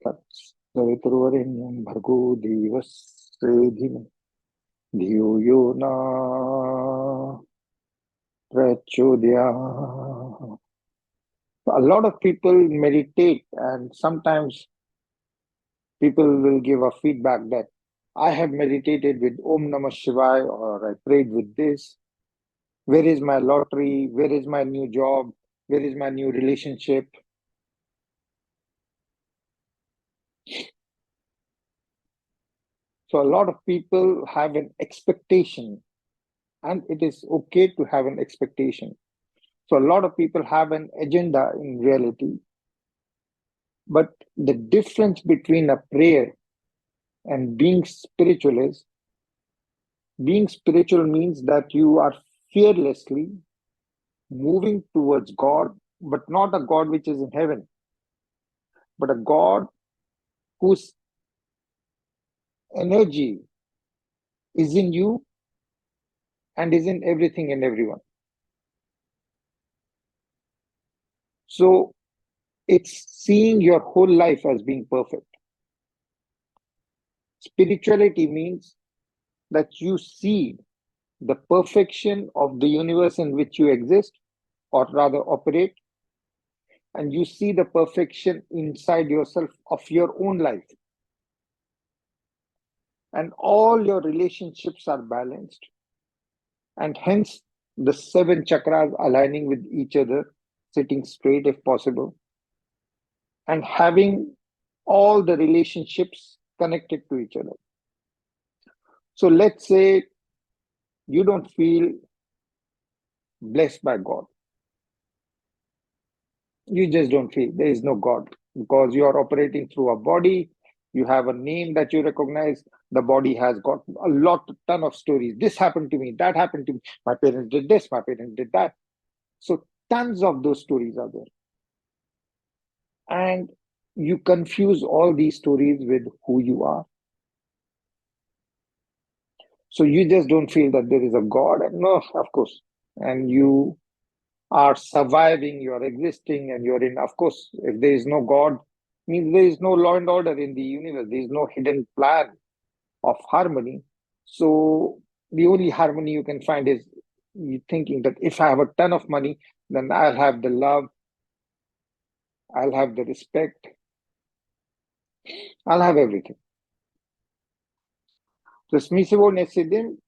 तत्सवितुर्वरेण्यं भर्गो देवस्य धीमहि धियो यो न प्रचोदयात्. A lot of people meditate, and sometimes people will give a feedback that I have meditated with Om Namah Shivaya, or I prayed with this. Where is my lottery? Where is my new job? Where is my new relationship? So a lot of people have an expectation, and it is okay to have an expectation. So a lot of people have an agenda in reality. But the difference between a prayer and being spiritual is, being spiritual means that you are fearlessly moving towards God, but not a God which is in heaven, but a God whose energy is in you and is in everything and everyone. So it's seeing your whole life as being perfect. Spirituality means that you see the perfection of the universe in which you exist, or rather operate, and you see the perfection inside yourself of your own life. And all your relationships are balanced, and hence the 7 chakras aligning with each other, sitting straight if possible, and having all the relationships connected to each other. So let's say you don't feel blessed by God. You just don't feel there is no God, because you are operating through a body. You have a name that you recognize. The body has got a ton of stories. This happened to me, that happened to me. My parents did this, my parents did that. So tons of those stories are there. And you confuse all these stories with who you are. So you just don't feel that there is a God. And no, of course. And you are surviving, you're existing, and you're in. Of course, if there is no God, means there is no law and order in the universe. There is no hidden plan of harmony. So the only harmony you can find is you thinking that if I have a ton of money, then I'll have the love, I'll have the respect, I'll have everything. So smisivor nesidim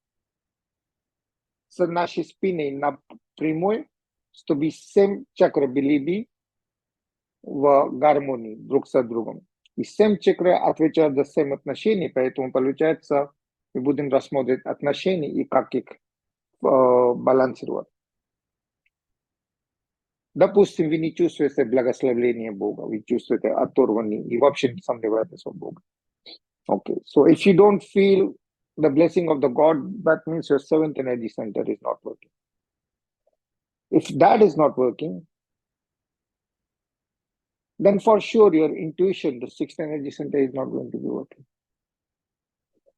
să nași spinei na primul, să bi sem chakra bilibi в гармонии друг с другом. И 7 чакры отвечают за 7 отношений, поэтому получается, мы будем рассмотреть отношения и как их балансировать. Допустим, вы не чувствуете благословение Бога, вы чувствуете оторвание и вообще не сомневаетесь в Боге. Okay, so if you don't feel the blessing of the God, that means your 7th energy center is not working. If that is not working, then for sure your intuition, the 6th energy center, is not going to be working.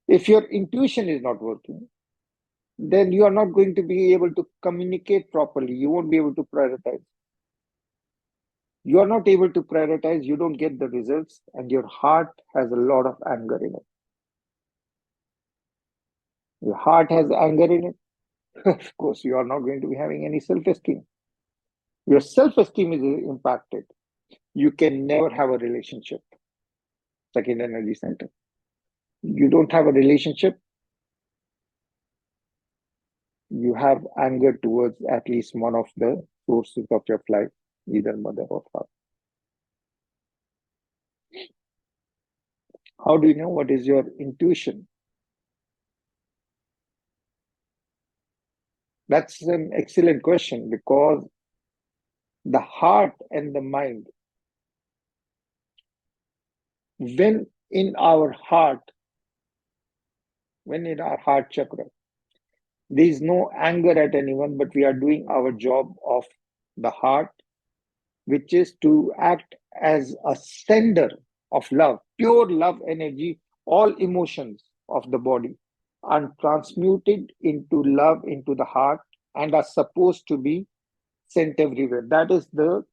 If your intuition is not working, then you are not going to be able to communicate properly. You won't be able to prioritize. You are not able to prioritize, you don't get the results, and your heart has a lot of anger in it. Your heart has anger in it. Of course, you are not going to be having any self-esteem. Your self-esteem is impacted. You can never have a relationship. Second energy center. You don't have a relationship, you have anger towards at least one of the sources of your life, either mother or father. How do you know what is your intuition? That's an excellent question, because the heart and the mind, when in our heart chakra, there is no anger at anyone, but we are doing our job of the heart, which is to act as a sender of love, pure love energy. All emotions of the body are transmuted into love, into the heart, and are supposed to be sent everywhere. That is the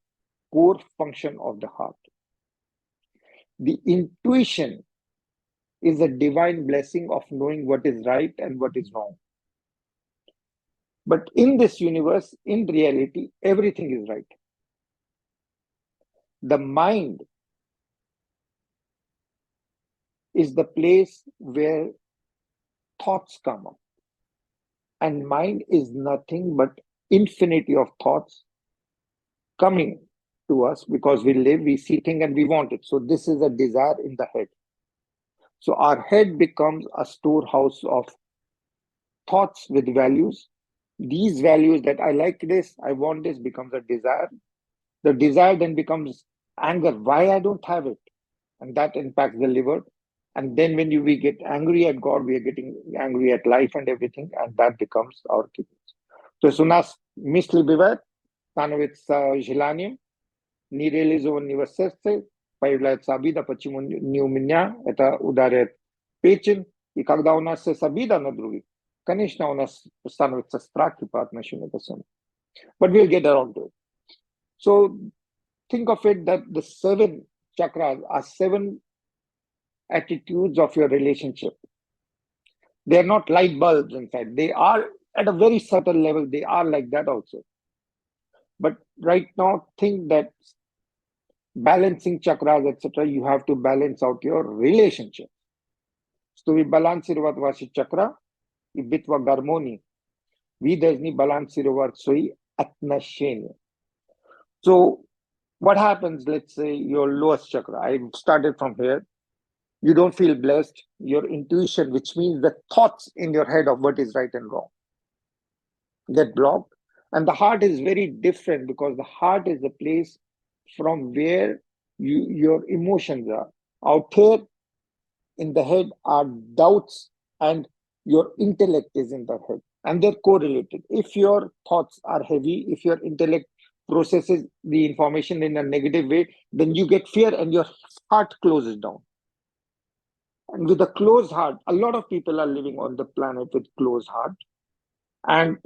core function of the heart. The intuition is a divine blessing of knowing what is right and what is wrong. But in this universe, in reality, everything is right. The mind is the place where thoughts come up. And mind is nothing but infinity of thoughts coming to us because we live, we see things and we want it. So this is a desire in the head. So our head becomes a storehouse of thoughts with values. These values that I like this, I want this becomes a desire. The desire then becomes anger. Why I don't have it? And that impacts the liver. And then when we get angry at God, we are getting angry at life and everything, and that becomes our kidneys. То есть у нас мысли бывают, становится желанием, нереализованного сердца, появляется обида, почему не у меня, это ударяет печень. И когда у нас есть обида на других, конечно, у нас становится страх по отношению к этому. But we'll get around to it. So think of it that the 7 chakras are 7 attitudes of your relationship. They are not light bulbs inside. They are at a very subtle level. They are like that also. But right now, think that balancing chakras, etc., you have to balance out your relationship. So we balance vashi chakra, и битва гармонии. We должны балансировать свои отношения. So what happens, let's say your lowest chakra, I started from here, you don't feel blessed, your intuition, which means the thoughts in your head of what is right and wrong, get blocked. And the heart is very different because the heart is the place from where your emotions are. Out here in the head are doubts and your intellect is in the head. And they're correlated. If your thoughts are heavy, if your intellect processes the information in a negative way, then you get fear and your heart closes down. And with a closed heart, a lot of people are living on the planet with closed heart. And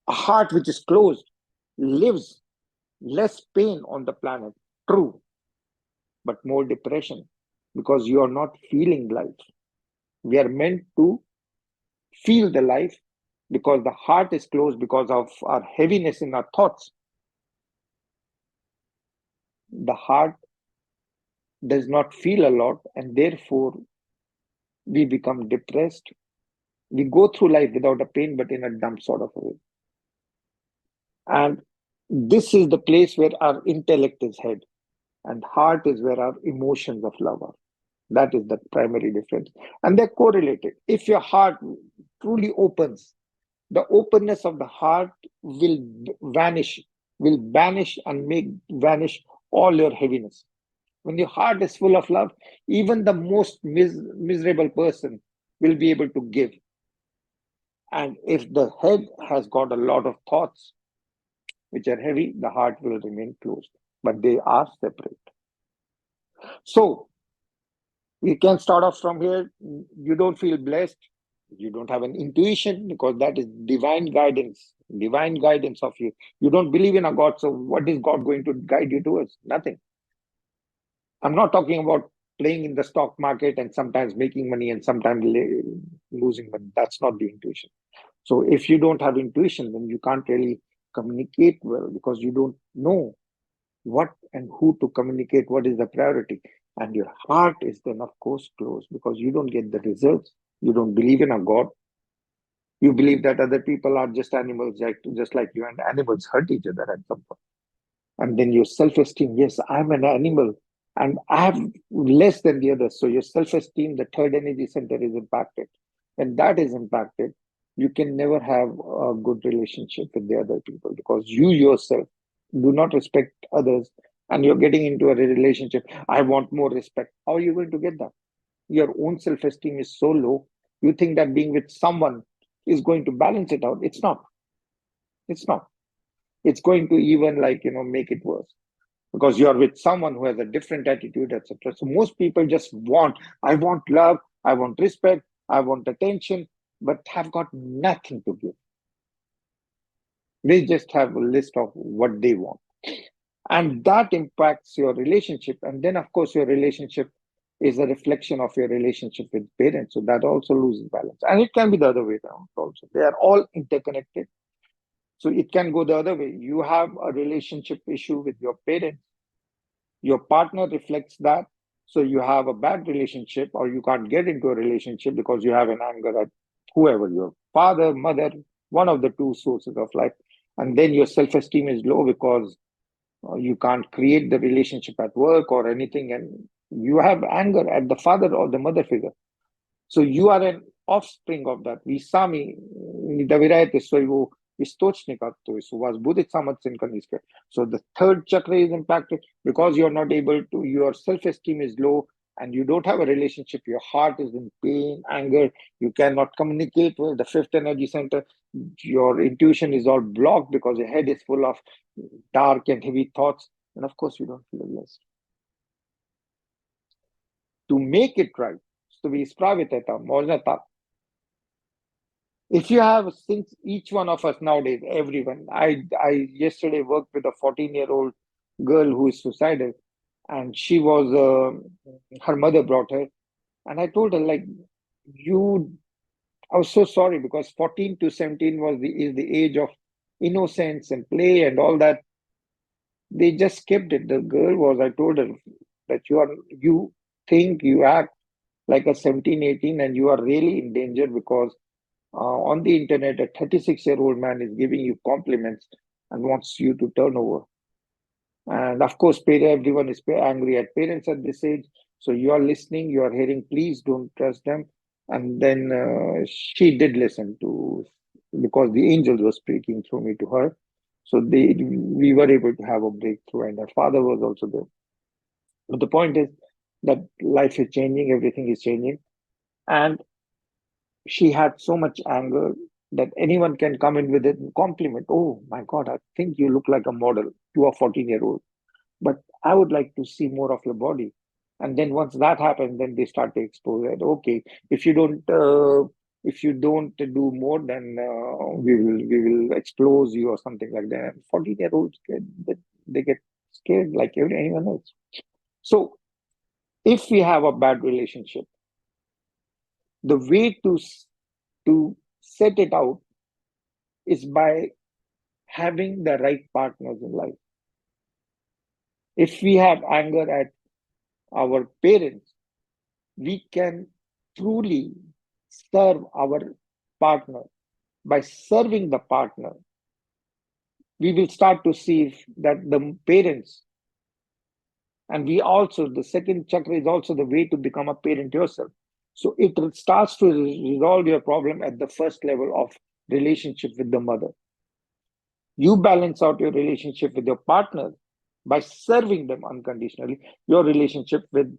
a heart which is closed lives less pain on the planet, true, but more depression because you are not feeling life. We are meant to feel the life because the heart is closed because of our heaviness in our thoughts. The heart does not feel a lot, and therefore we become depressed. We go through life without a pain, but in a dumb sort of a way. And this is the place where our intellect is head, and heart is where our emotions of love are. That is the primary difference. And they're correlated. If your heart truly opens, the openness of the heart will vanish, will banish and make vanish all your heaviness. When your heart is full of love, even the most miserable person will be able to give. And if the head has got a lot of thoughts which are heavy, the heart will remain closed. But they are separate. So we can start off from here. You don't feel blessed. You don't have an intuition because that is divine guidance of you. You don't believe in a God. So what is God going to guide you towards? Nothing. I'm not talking about playing in the stock market and sometimes making money and sometimes losing money. That's not the intuition. So if you don't have intuition, then you can't really communicate well because you don't know what and who to communicate, what is the priority. And your heart is then, of course, closed because you don't get the results. You don't believe in a God. You believe that other people are just animals, just like you, and animals hurt each other at some point. And then your self-esteem, yes, I'm an animal and I have less than the others. So your self-esteem, the third energy center is impacted. When that is impacted, you can never have a good relationship with the other people because you yourself do not respect others and you're getting into a relationship. I want more respect. How are you going to get that? Your own self-esteem is so low. You think that being with someone is going to balance it out. It's not. It's not. It's going to even make it worse because you're with someone who has a different attitude, etc. So most people just I want love, I want respect, I want attention, but have got nothing to give. They just have a list of what they want. And that impacts your relationship. And then, of course, your relationship is a reflection of your relationship with parents. So that also loses balance. And it can be the other way around also. They are all interconnected. So it can go the other way. You have a relationship issue with your parents. Your partner reflects that. So you have a bad relationship, or you can't get into a relationship because you have an anger at whoever, your father, mother, one of the two sources of life. And then your self-esteem is low because you can't create the relationship at work or anything. And you have anger at the father or the mother figure. So you are an offspring of that. We sami doverete svojho istočnika, to jest u vas bude samac sinkanijske. So the third chakra is impacted because you're not able to, your self-esteem is low and you don't have a relationship. Your heart is in pain, anger. You cannot communicate with the fifth energy center. Your intuition is all blocked because your head is full of dark and heavy thoughts. And of course, you don't feel blessed. To make it right, to be spraviteta, možnata. If you have, since each one of us nowadays, everyone, I yesterday worked with a 14-year-old girl who is suicidal, and she was, her mother brought her, and I told her, like, I was so sorry because 14 to 17 is the age of innocence and play and all that. They just skipped it. The girl was, I told her that you think you act like a 17, 18, and you are really in danger because on the internet, a 36-year-old man is giving you compliments and wants you to turn over. And of course, everyone is angry at parents at this age. So you are listening, you are hearing, please don't trust them. And then she did listen to, because the angels were speaking through me to her. So we were able to have a breakthrough, and her father was also there. But the point is that life is changing, everything is changing. And she had so much anger that anyone can come in with a compliment. Oh my God, I think you look like a model to a 14-year-old. But I would like to see more of your body. And then once that happens, then they start to expose it. Okay, if you don't do more, then we will expose you or something like that. 14-year-olds they get scared like anyone else. So if we have a bad relationship, the way to set it out is by having the right partners in life. If we have anger at our parents, we can truly serve our partner. By serving the partner, we will start to see that the parents, and the second chakra is also the way to become a parent yourself. So it starts to resolve your problem at the first level of relationship with the mother. You balance out your relationship with your partner by serving them unconditionally. Your relationship with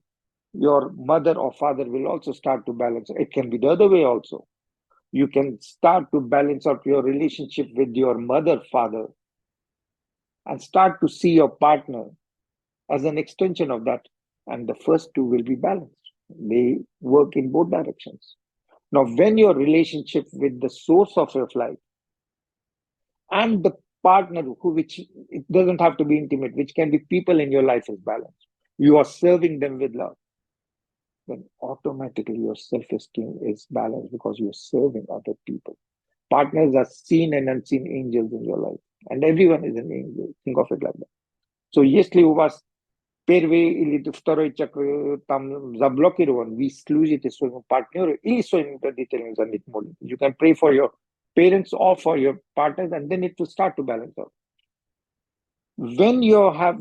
your mother or father will also start to balance. It can be the other way also. You can start to balance out your relationship with your mother, father, and start to see your partner as an extension of that. And the first two will be balanced. They work in both directions. Now, when your relationship with the source of your life and the partner, which it doesn't have to be intimate, which can be people in your life, is balanced, you are serving them with love, then automatically your self-esteem is balanced because you're serving other people. Partners are seen and unseen angels in your life, and everyone is an angel. Think of it like that. So, jeśli u was pierwszy ili wtorой chakry tam zablokirowan, vi služite svojemu partneru ili svojim roditeljima za njih molite. You can pray for your parents or for your partners, and then it will start to balance out. When you have,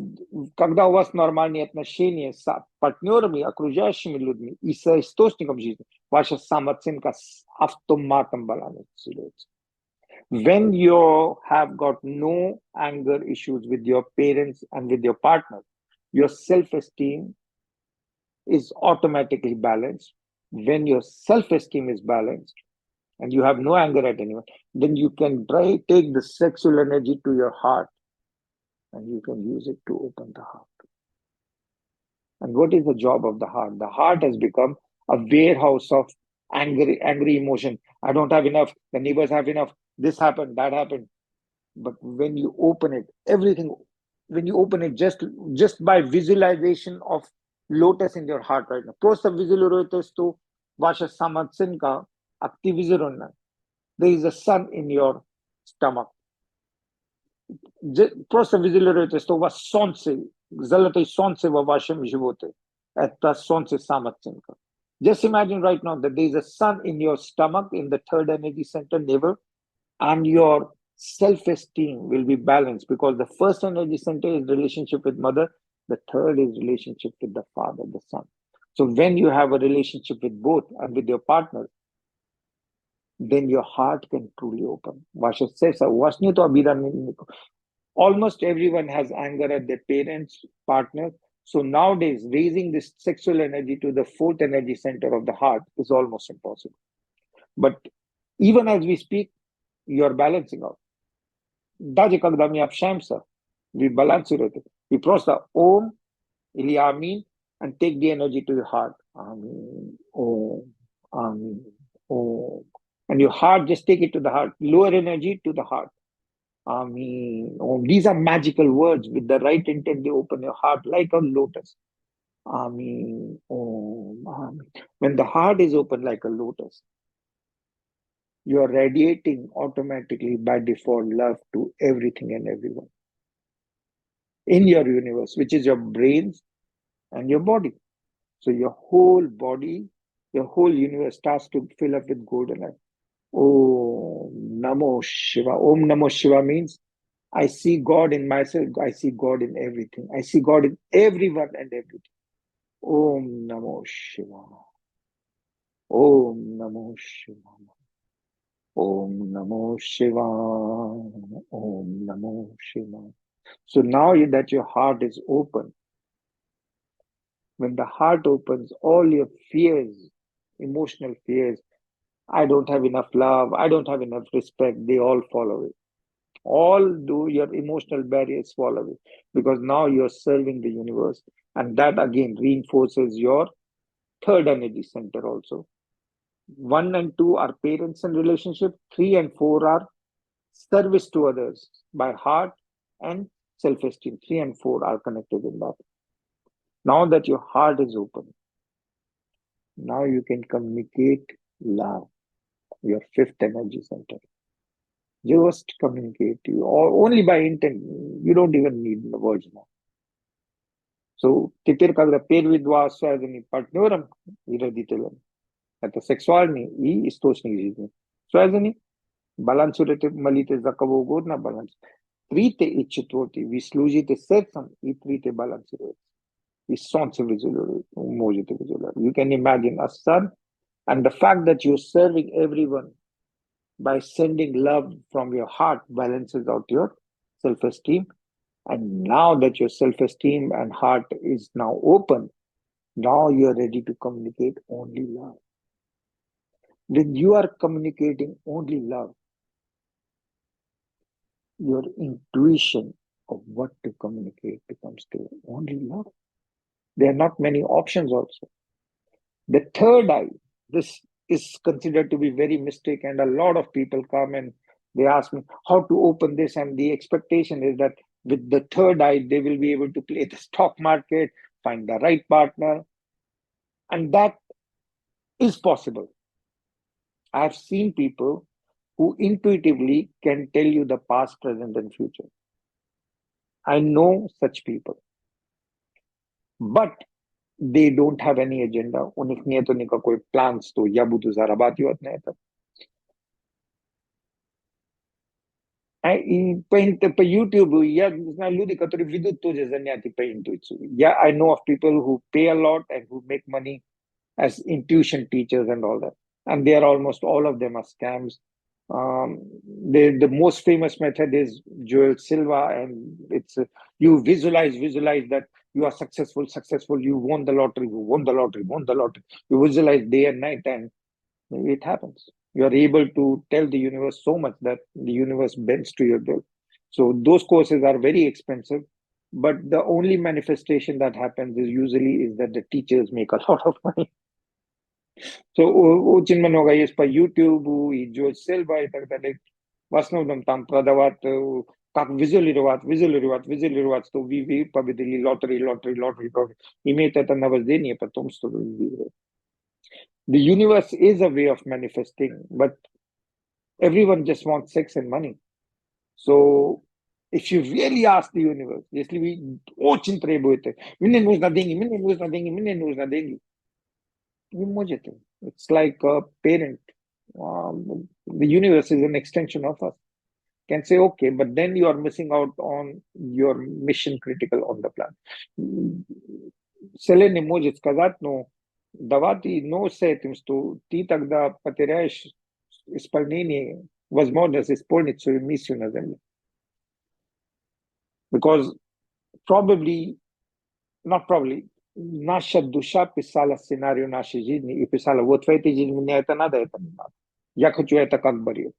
когда у вас нормальные отношения с партнерами, окружающими людьми и с источником жизни, ваша самооценка с автоматом балансируется. When you have got no anger issues with your parents and with your partner, your self-esteem is automatically balanced. When your self-esteem is balanced and you have no anger at anyone, then you can take the sexual energy to your heart and you can use it to open the heart. And what is the job of the heart? The heart has become a warehouse of angry emotion. I don't have enough. The neighbors have enough. This happened, that happened. But when you open it, just by visualization of lotus in your heart right now. Просто visualize to ваша самооценка активизирована. There is a sun in your stomach. Просто визуализируйте, что у вас солнце, золотое солнце во вашем животе. Это солнце самооценка. Just imagine right now that there is a sun in your stomach, in the third energy center, navel, and your self-esteem will be balanced because the first energy center is relationship with mother, the third is relationship with the father, the son. So when you have a relationship with both and with your partner, then your heart can truly open. Almost everyone has anger at their parents, partners. So nowadays, raising this sexual energy to the fourth energy center of the heart is almost impossible. But even as we speak, you're balancing out. Даже когда мы общаемся, we балансируем. We просто Om, или Amin, and take the energy to your heart. Amin, Om, Amin, Om. And your heart, just take it to the heart. Lower energy to the heart. Amin, Om. These are magical words. With the right intent, they open your heart like a lotus. Amin, Om, Amin. When the heart is open like a lotus, you are radiating automatically by default love to everything and everyone in your universe, which is your brains and your body. So your whole body, your whole universe starts to fill up with golden light. Om Namo Shiva. Om Namo Shiva means I see God in myself, I see God in everything. I see God in everyone and everything. Om Namo Shiva. Om Namo Shiva. Om Namo Shiva. Om Namo Shiva. So now that your heart is open, when the heart opens, all your fears, emotional fears, I don't have enough love, I don't have enough respect, they all fall away. All do your emotional barriers fall away because now you're serving the universe. And that again reinforces your third energy center also. 1 and 2 are parents and relationship. 3 and 4 are service to others by heart and self-esteem. 3 and 4 are connected in that. Now that your heart is open, now you can communicate love, your fifth energy center. Just communicate you, or only by intent. You don't even need the words now. So, теперь, когда первые два связаны партнером и родителем, это сексуальный и источник жизни. Связаны, балансируйте, молитесь за кого угодно, баланс. Третий и четвертый, вы служите сердцем, и третий балансируете. И солнце можете визуализировать. You can imagine a sun, and the fact that you're serving everyone by sending love from your heart balances out your self-esteem. And now that your self-esteem and heart is now open, now you're ready to communicate only love. When you are communicating only love, your intuition of what to communicate becomes clear. Only love. There are not many options also. The third eye, this is considered to be very mystic, and a lot of people come and they ask me how to open this, and the expectation is that with the third eye, they will be able to play the stock market, find the right partner, and that is possible. I've seen people who intuitively can tell you the past, present, and future. I know such people. But they don't have any agenda. У них нету никакой план, что я буду зарабатывать на это. И по YouTube я знаю люди, которые ведут тоже занятия по интуиции. I know of people who pay a lot and who make money as intuition teachers and all that. And they are almost all of them are scams. The most famous method is Joel Silva, and it's you visualize that you are successful, you won the lottery, you visualize day and night, and it happens. You are able to tell the universe so much that the universe bends to your will. So those courses are very expensive, but the only manifestation that happens is usually is that the teachers make a lot of money. So очень много есть по YouTube, и Joel Silva, и так далее. В основном там продавать как визуализировать, что вы победили лотерею. Имеет это наваждение, потом что вы выиграете. The universe is a way of manifesting, but everyone just wants sex and money. So, if you really ask the universe, если вы очень требуете, мне нужно деньги, вы можете. It's like a parent. The universe is an extension of us. Can say, okay, but then you are missing out on your mission critical on the plan. Вселенная может сказать, ну, давай ты, но с этим, что ты тогда потеряешь исполнение, возможность исполнить свою миссию на Земле. Because наша душа писала сценарий нашей жизни и писала, вот в этой жизни мне это надо, это не надо. Я хочу это как барьер.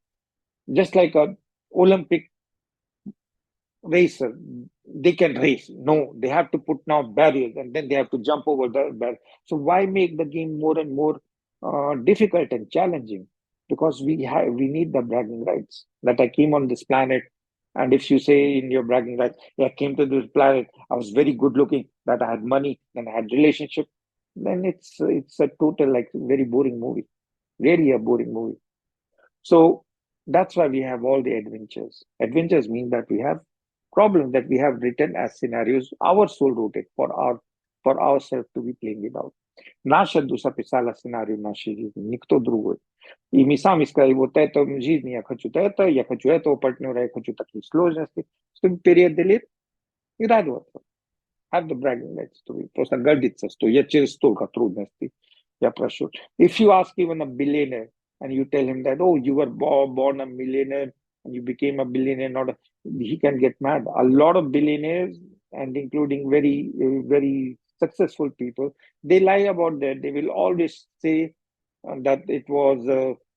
Just like an Olympic racer, they can race. No, they have to put now barriers and then they have to jump over the barrier. So why make the game more and more difficult and challenging? Because we need the bragging rights that I came on this planet. And if you say in your bragging rights, I came to this planet, I was very good looking, that I had money, then I had relationship, then it's a total like very boring movie, really a boring movie. So that's why we have all the adventures. Adventures mean that we have problems that we have written as scenarios, our soul wrote it for ourselves to be playing it out. Наша душа писала сценарий нашей жизни, никто другой. И мы сами сказали, вот это в жизни я хочу этого партнера, я хочу такие сложности, чтобы преодолеть и радоваться. Have the bragging rights to be. Просто гордиться, что я через столько трудностей я прошел. If you ask even a billionaire and you tell him that, oh, you were born a millionaire and you became a billionaire, he can get mad. A lot of billionaires, and including very, very successful people, they lie about that. They will always say that it was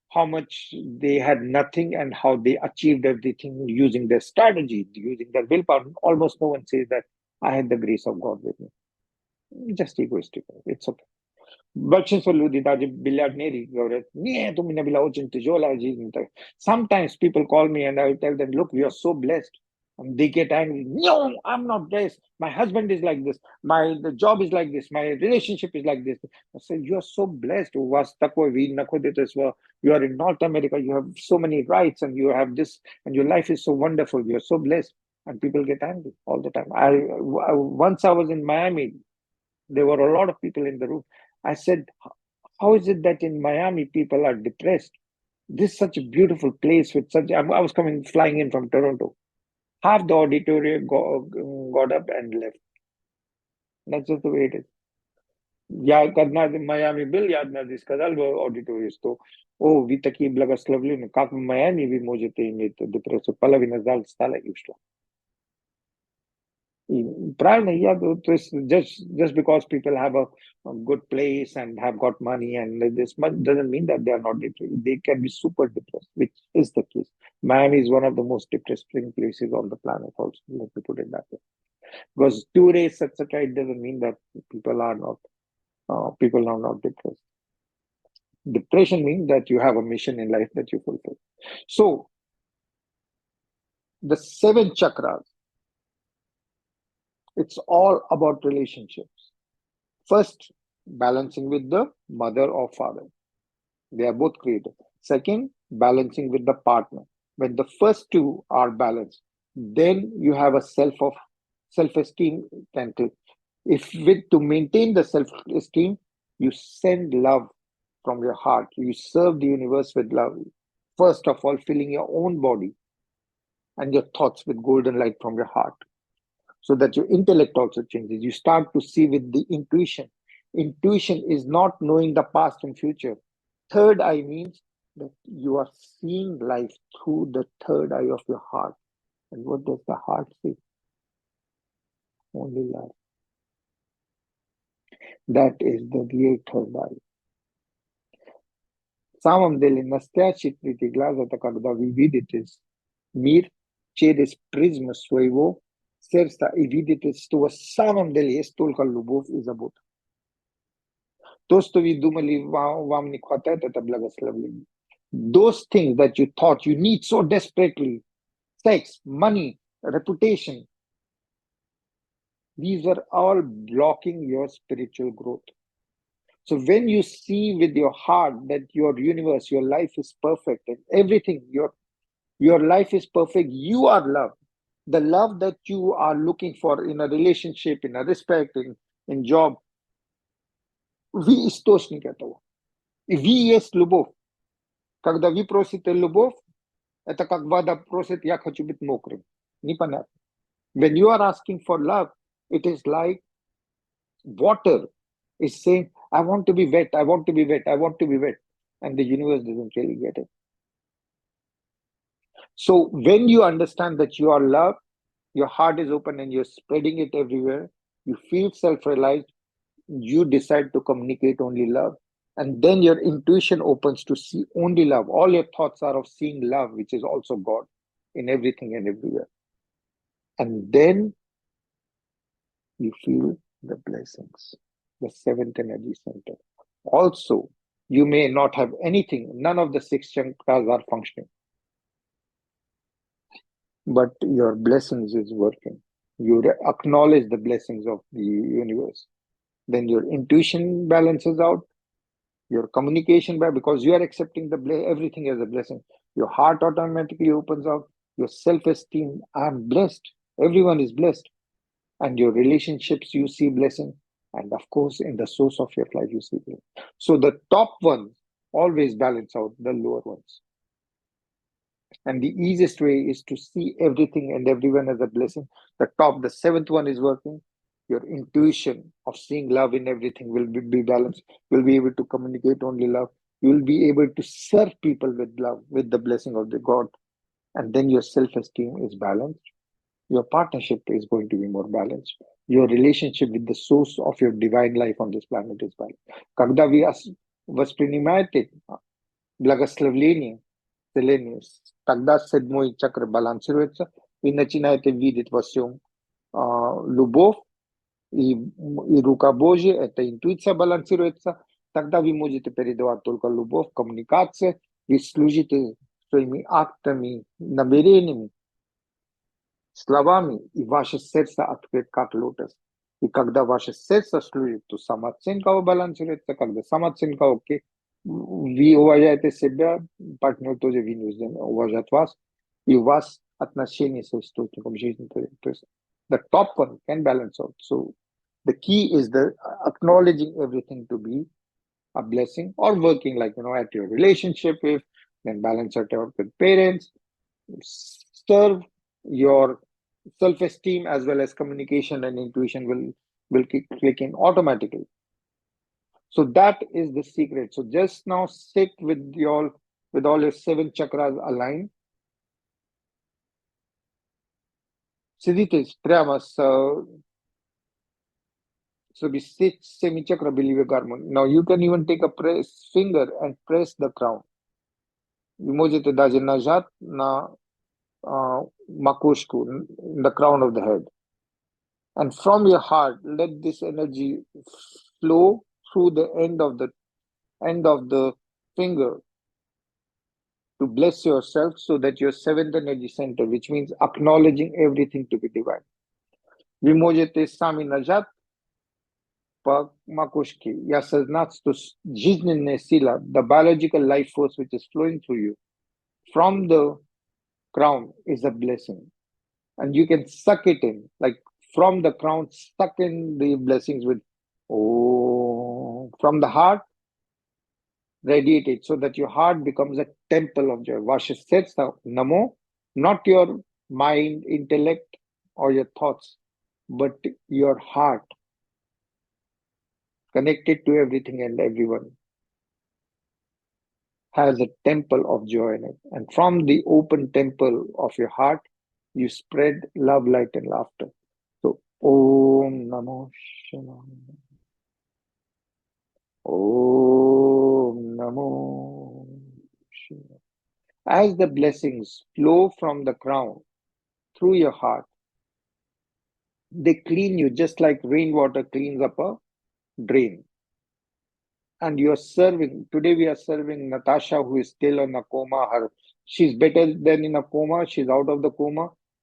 how much they had nothing and how they achieved everything using their strategy, using their willpower. Almost no one says that I had the grace of God with me. Just egoistic. It's okay. Большинство людей даже миллиардеры говорят, нет, у меня была очень тяжелая жизнь. Sometimes people call me and I will tell them, look, we are so blessed. And they get angry. No, I'm not blessed. My husband is like this. The job is like this. My relationship is like this. I said, you are so blessed. You are in North America. You have so many rights and you have this and your life is so wonderful. You are so blessed. And people get angry all the time. Once I was in Miami, there were a lot of people in the room. I said, how is it that in Miami people are depressed? This is such a beautiful place with such. I was flying in from Toronto. Half the auditorium got up and left. That's just the way it is. Я однажды в Майами был, я однажды сказал в аудитории, что о, вы такие благословленные, как в Майами вы можете иметь депрессию. Половина зала встала и ушла. И правильно, то есть just because people have a good place and have got money and this much doesn't mean that they are not depressed. They can be super depressed, which is the case. Miami is one of the most depressing places on the planet also, let me put it that way. Because tourists, etc., it doesn't mean that people are not depressed. Depression means that you have a mission in life that you fulfill. So, the 7 chakras, it's all about relationships. First, balancing with the mother or father. They are both creative. Second, balancing with the partner. When the first two are balanced, then you have a self-esteem can take. To maintain the self-esteem, you send love from your heart. You serve the universe with love. First of all, filling your own body and your thoughts with golden light from your heart, so that your intellect also changes. You start to see with the intuition. Intuition is not knowing the past and future. Third eye means that you are seeing life through the third eye of your heart. And what does the heart see? Only love. That is the real third eye. В самом деле, настоящий третий глаз — это когда вы видите мир через призму своего сердца и видите, что в самом деле есть только любовь и забота. То, что вы думали, вам не хватает, это благословение. Those things that you thought you need so desperately, sex, money, reputation. These are all blocking your spiritual growth. So when you see with your heart that your universe, your life is perfect and everything, your life is perfect, you are love. The love that you are looking for in a relationship, in a respect, in job, вы источник этого. И вы есть любовь. Когда вы просите любовь, это как вода просит, я хочу быть мокрым. Непонятно. When you are asking for love, it is like water is saying, I want to be wet, I want to be wet, I want to be wet. And the universe doesn't really get it. So when you understand that you are love, your heart is open and you're spreading it everywhere, you feel self-realized, you decide to communicate only love. And then your intuition opens to see only love. All your thoughts are of seeing love, which is also God in everything and everywhere. And then you feel the blessings, the seventh energy center. Also, you may not have anything, none of the six chakras are functioning, but your blessings is working. You acknowledge the blessings of the universe. Then your intuition balances out, your communication, because you are accepting everything as a blessing. Your heart automatically opens up, your self-esteem, I'm blessed, everyone is blessed. And your relationships, you see blessing. And of course, in the source of your life, you see blessing. So the top ones always balance out the lower ones. And the easiest way is to see everything and everyone as a blessing. The seventh one is working. Your intuition of seeing love in everything will be balanced. You'll be able to communicate only love. You'll be able to serve people with love, with the blessing of the God. And then your self-esteem is balanced. Your partnership is going to be more balanced. Your relationship with the source of your divine life on this planet is balanced. Когда вы воспринимаете благословление, тогда седьмой чакра балансируется, вы начинаете видеть во всем любовь, и рука Божья, эта интуиция балансируется, тогда вы можете передавать только любовь, коммуникация, вы служите своими актами, намерениями, словами, и ваше сердце открыто как лотос. И когда ваше сердце служит, то самооценка балансируется, когда самооценка окей, вы уважаете себя, партнер тоже вынужден уважать вас, и у вас отношения с источником жизни. То есть the top one can balance out. So the key is the acknowledging everything to be a blessing, or working like, at your relationship with, then balance it out with parents, serve your self-esteem as well as communication and intuition will click in automatically. So that is the secret. So just now sit with all your seven chakras aligned. Сидите прямо so we sit semi-chakra harmony. Now you can even take a finger and press the crown. Вы можете даже нажать на макушку, the crown of the head. And from your heart, let this energy flow through the end of the finger to bless yourself, so that your seventh energy center, which means acknowledging everything to be divine. Вы можете сами нажать по макушке и осознать, что жизненная сила, the biological life force which is flowing through you from the crown is a blessing. And you can suck it in, like from the crown, suck in the blessings with from the heart, radiate it, so that your heart becomes a temple of joy. Vaše srdce, namo, not your mind, intellect, or your thoughts, but your heart, connected to everything and everyone, has a temple of joy in it. And from the open temple of your heart, you spread love, light, and laughter. So, Om Namo Shivaya. Om Namo Shivaya. As the blessings flow from the crown through your heart, they clean you just like rainwater cleans up a drain. And you're serving, today we are serving Natasha, who is still in a coma. She's better than in a coma. She's out of the coma.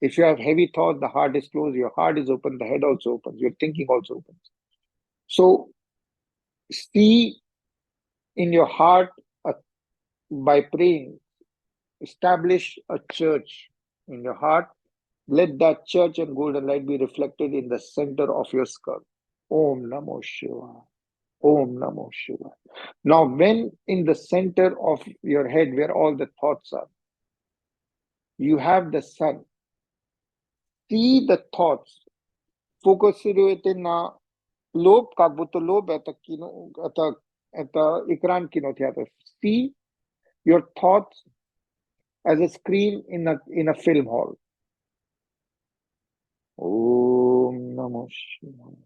If you have heavy thoughts, the heart is closed, your heart is open, the head also opens, your thinking also opens. So see in your heart, by praying, establish a church in your heart. Let that church and golden light be reflected in the center of your skull. Om Namo Shivaya. Om Namo Shivaya. Now, when in the center of your head, where all the thoughts are, you have the sun. See the thoughts. Focus na lob kagbuto lob eta ikran kino theater. See your thoughts as a screen in a film hall. Om Namo Shivaya.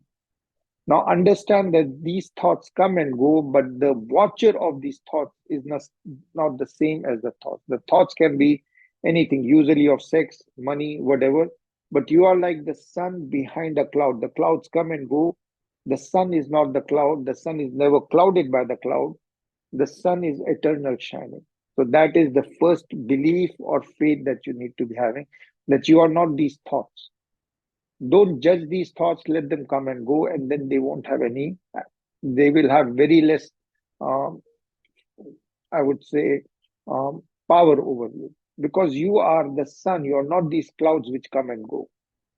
Now understand that these thoughts come and go, but the watcher of these thoughts is not the same as the thoughts. The thoughts can be anything, usually of sex, money, whatever, but you are like the sun behind a cloud. The clouds come and go. The sun is not the cloud. The sun is never clouded by the cloud. The sun is eternal shining. So that is the first belief or faith that you need to be having, that you are not these thoughts. Don't judge these thoughts, let them come and go, and then they won't have they will have very less, I would say, power over you. Because you are the sun, you are not these clouds which come and go.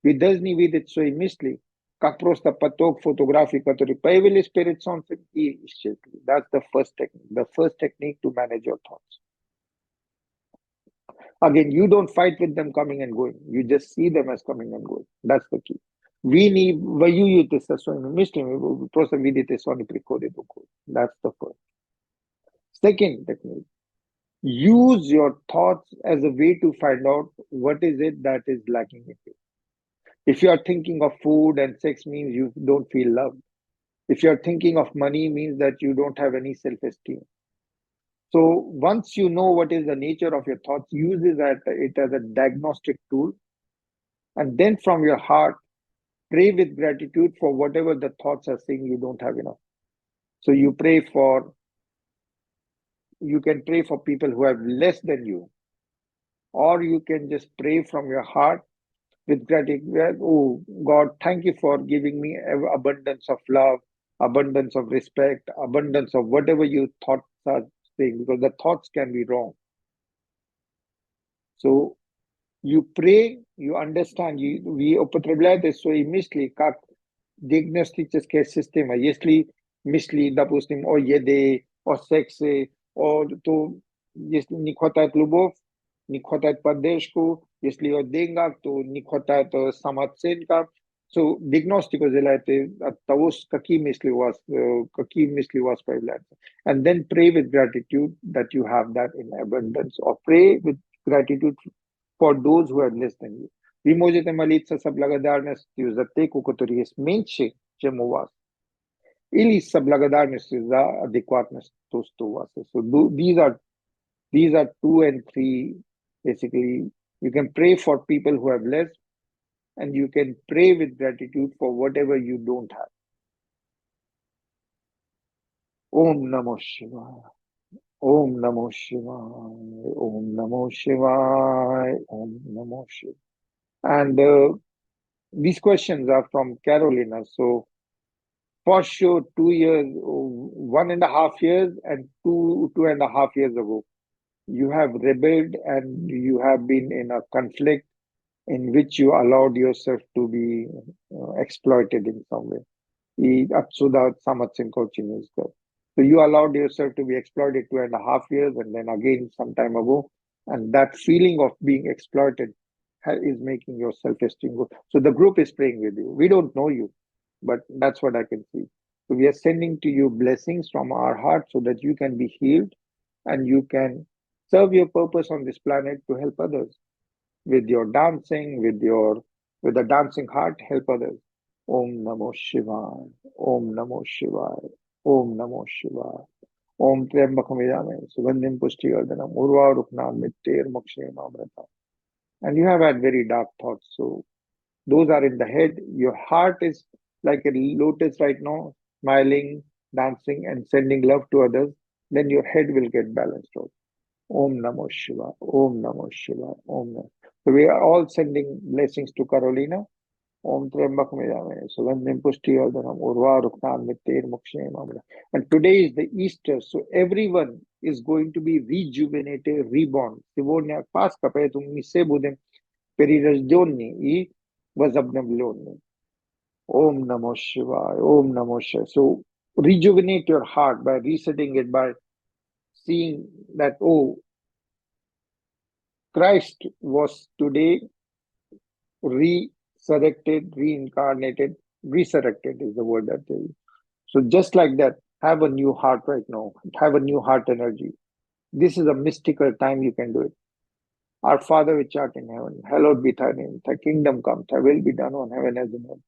Vidazni vidit soi misli, kak prosta patok fotografi katori paivili spirit son. That's the first technique. The first technique to manage your thoughts. Again, you don't fight with them coming and going. You just see them as coming and going. That's the key. That's the first. Second technique. Use your thoughts as a way to find out what is it that is lacking in you. If you are thinking of food and sex, means you don't feel loved. If you are thinking of money, means that you don't have any self-esteem. So once you know what is the nature of your thoughts, use it as a diagnostic tool. And then from your heart, pray with gratitude for whatever the thoughts are saying you don't have enough. So you can pray for people who have less than you. Or you can just pray from your heart with gratitude. Oh God, thank you for giving me abundance of love, abundance of respect, abundance of whatever you thoughts are saying, because the thoughts can be wrong. So you pray, you understand, we употребляют свои мысли как диагностическое система. Если мысли, допустим, о еде, о сексе, если не хватает любовь, не хватает поддержку, если о деньгах, то не хватает самооценка. So, диагностику делаете от того, какие мысли у вас появляются. And then pray with gratitude that you have that in abundance, or pray with gratitude for those who are less than you. Ви можете молиться с благодарностью за те, у которых есть меньше, чем у вас, или с благодарностью за адекватность, то, что у вас есть. So these are 2 and 3, basically. You can pray for people who have less, and you can pray with gratitude for whatever you don't have. Om Namo Shivaya. Om Namo Shivaya. Om Namo Shivaya. Om Namo Shivaya. And these questions are from Carolina. So for sure, 2 years, 1.5 years, and 2.5 years ago, you have rebelled and you have been in a conflict in which you allowed yourself to be exploited in some way. So you allowed yourself to be exploited 2.5 years, and then again some time ago, and that feeling of being exploited is making your self-esteem go. So the group is praying with you. We don't know you, but that's what I can see. So we are sending to you blessings from our heart so that you can be healed and you can serve your purpose on this planet to help others. With your dancing, with a dancing heart, help others. Om Namo Shivaya. Om Namo Shivaya. Om Namo Shivaya. Om Triambakam Yajame Sugandhim Pushtivardanam Urva Ruknam Mittir Mokshe Mamrata. And you have had very dark thoughts. So those are in the head. Your heart is like a lotus right now, smiling, dancing, and sending love to others. Then your head will get balanced out. Om Namo Shivaya. Om Namo Shivaya. Om Namo. So we are all sending blessings to Carolina. Om Triambak Midame, Sugandhim Pushtivardanam, Urvaruknam Mittir Mukshayam Amra. And today is the Easter, so everyone is going to be rejuvenated, reborn. Sivonia Pasca Petum Misebudem Perirajoni E Vazabnam Loni. Om Namo Shivaya, Om Namo Shivaya. So rejuvenate your heart by resetting it, by seeing that, oh, Christ was today resurrected, reincarnated, resurrected is the word that they use. So just like that, have a new heart right now. Have a new heart energy. This is a mystical time you can do it. Our Father which art in heaven, hallowed be thy name. Thy kingdom come, thy will be done on heaven as in earth.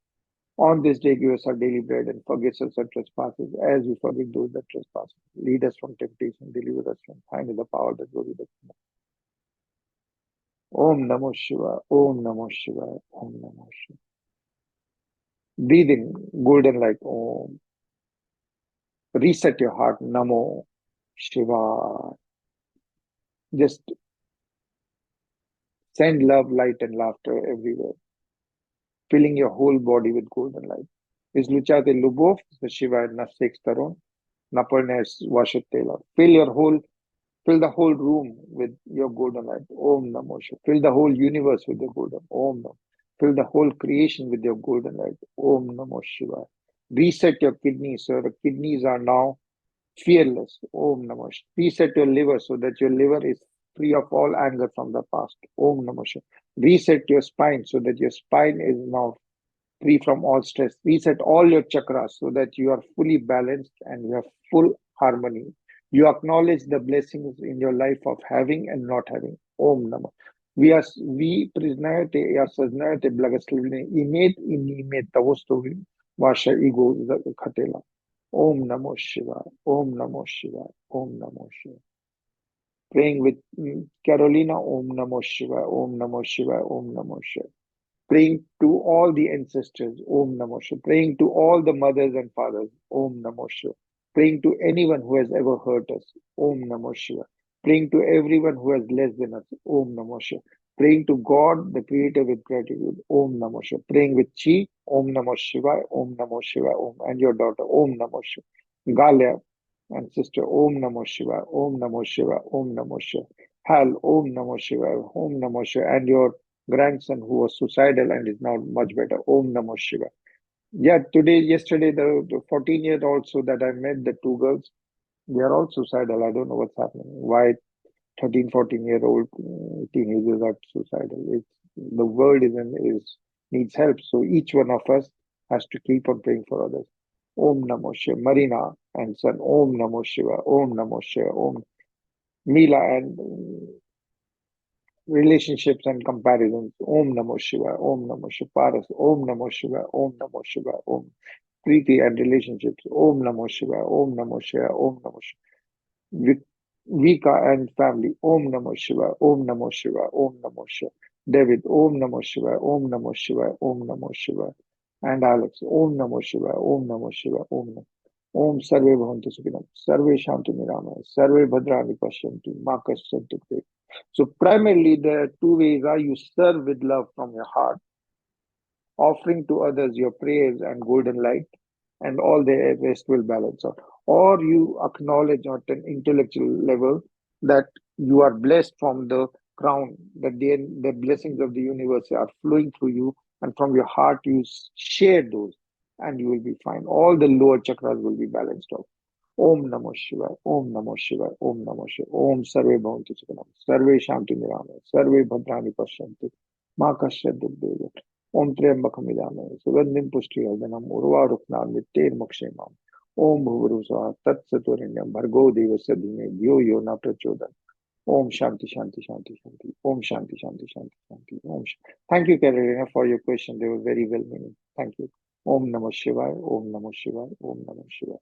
On this day give us our daily bread and forgive us our trespasses as we forgive those that trespass. Lead us from temptation, deliver us from thine is the power that goes with us. Om Namo Shivaya, Om Namo Shivaya, Om Namo Shivaya. Breathe in golden light, Om. Reset your heart, Namo Shivaya. Just send love, light, and laughter everywhere, filling your whole body with golden light. Izluchate Lubov, the Shiva na Sextaron, Naparnes Vashatela. Fill the whole room with your golden light. Om Namo Shivaya. Fill the whole universe with your golden. Om Namo. Fill the whole creation with your golden light. Om Namo Shivaya. Reset your kidneys, so the kidneys are now fearless. Om Namo Shivaya. Reset your liver so that your liver is free of all anger from the past. Om Namo Shivaya. Reset your spine so that your spine is now free from all stress. Reset all your chakras so that you are fully balanced and you have full harmony. You acknowledge the blessings in your life of having and not having. Om Namah. We признайте и осознаете благословение иметь и не иметь того, что вы, ваше эго хотело. Om Namo Shivaya, Om Namo Shivaya, Om Namo Shivaya. Praying with Carolina, Om Namo Shivaya, Om Namo Shivaya, Om Namo Shivaya. Praying to all the ancestors, Om Namo Shivaya. Praying to all the mothers and fathers, Om Namo Shivaya. Praying to anyone who has ever hurt us, Om Namo Shivaya. Praying to everyone who has less than us, Om Namo Shivaya. Praying to God, the Creator, with gratitude, Om Namo Shivaya. Praying with Chi, Om Namo Shivaya, Om Namo Shivaya, Om, and your daughter, Om Namo Shivaya. Galia and sister, Om Namo Shivaya, Om Namo Shivaya, Om Namo Shivaya. Hal, Om Namo Shivaya, Om Namo Shivaya, and your grandson who was suicidal and is now much better, Om Namo Shivaya. Yeah, yesterday, the 14-year-old also that I met, the two girls, they are all suicidal. I don't know what's happening. Why 13, 14-year-old teenagers are suicidal? The world needs help. So each one of us has to keep on praying for others. Om Namo Shivaya. Marina and son, Om Namo Shivaya, Om Namo Shivaya, Om. Mila and relationships and comparisons. Om Namo Shivaya, Om Namo Shivaya. Paras, Om Namo Shivaya, Om Namo Shivaya, Om. Preeti and relationships. Om Namo Shivaya, Om Namo Shivaya, Om Namo Shivaya. Vika and family. Om Namo Shivaya, Om Namo Shivaya, Om Namo Shivaya. David, Om Namo Shivaya, Om Namo Shivaya, Om Namo Shivaya. And Alex, Om Namo Shivaya, Om Namo Shivaya, Om Namo. Om Sarve Bhavantu Sukhinam, Sarve Shantu Nirama, Sarve Bhadrani Pashyantu, Ma Kashyantu Kre. So primarily there are two ways. You serve with love from your heart, offering to others your prayers and golden light, and all the rest will balance out. Or you acknowledge at an intellectual level that you are blessed from the crown, that the blessings of the universe are flowing through you, and from your heart you share those, and you will be fine. All the lower chakras will be balanced out. Om Namo Shivaya, Om Namo Shivaya, Om Namo Shivaya, Om Sarve Bhavantu Sukhinam, Sarve Shantu Nirama, Sarve Bhadrani Pashyantu, Ma Kashyantu Kre. Om Triambakam Idame, Sugandhim Pushtivardanam, Urvaruknam Mittir Mukshayam. Om Bhuvarusa Tat Saturanyam, Bhargo Devasya Dhime, Dhyo Yo Na Prachodayam. Om Shanti Shanti Shanti Shanti. Om Shanti Shanti Shanti Shanti. Om. Thank you, Carolina, for your question. They were very well meaning. Thank you. Om Namah Shivaya, Om Namah Shivaya, Om Namah Shivaya.